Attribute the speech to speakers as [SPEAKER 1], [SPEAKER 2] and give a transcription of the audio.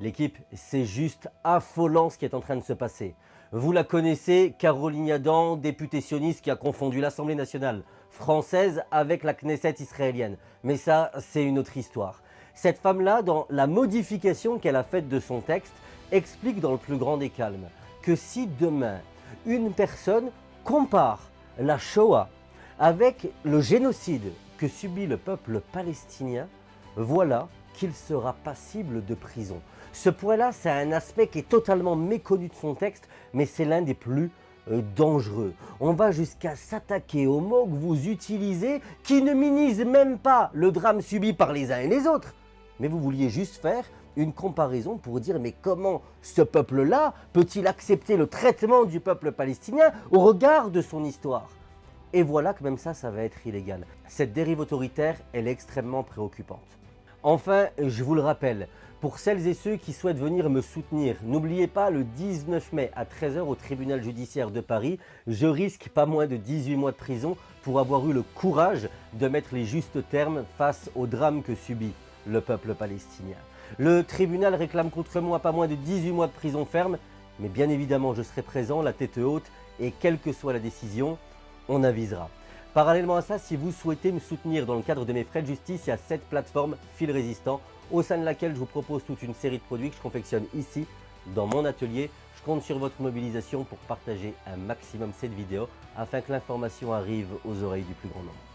[SPEAKER 1] L'équipe, c'est juste affolant ce qui est en train de se passer. Vous la connaissez, Caroline Yadan, députée sioniste qui a confondu l'Assemblée nationale française avec la Knesset israélienne. Mais ça, c'est une autre histoire. Cette femme-là, dans la modification qu'elle a faite de son texte, explique dans le plus grand des calmes que si demain, une personne compare la Shoah avec le génocide que subit le peuple palestinien, voilà qu'il sera passible de prison. Ce point-là, c'est un aspect qui est totalement méconnu de son texte, mais c'est l'un des plus dangereux. On va jusqu'à s'attaquer aux mots que vous utilisez qui ne minimisent même pas le drame subi par les uns et les autres. Mais vous vouliez juste faire une comparaison pour dire mais comment ce peuple-là peut-il accepter le traitement du peuple palestinien au regard de son histoire? Et voilà que même ça va être illégal. Cette dérive autoritaire, elle est extrêmement préoccupante. Enfin, je vous le rappelle, pour celles et ceux qui souhaitent venir me soutenir, n'oubliez pas le 19 mai à 13 h au tribunal judiciaire de Paris, je risque pas moins de 18 mois de prison pour avoir eu le courage de mettre les justes termes face au drame que subit le peuple palestinien. Le tribunal réclame contre moi pas moins de 18 mois de prison ferme, mais bien évidemment je serai présent, la tête haute, et quelle que soit la décision, on avisera. Parallèlement à ça, si vous souhaitez me soutenir dans le cadre de mes frais de justice, il y a cette plateforme Fil Résistant, au sein de laquelle je vous propose toute une série de produits que je confectionne ici, dans mon atelier. Je compte sur votre mobilisation pour partager un maximum cette vidéo afin que l'information arrive aux oreilles du plus grand nombre.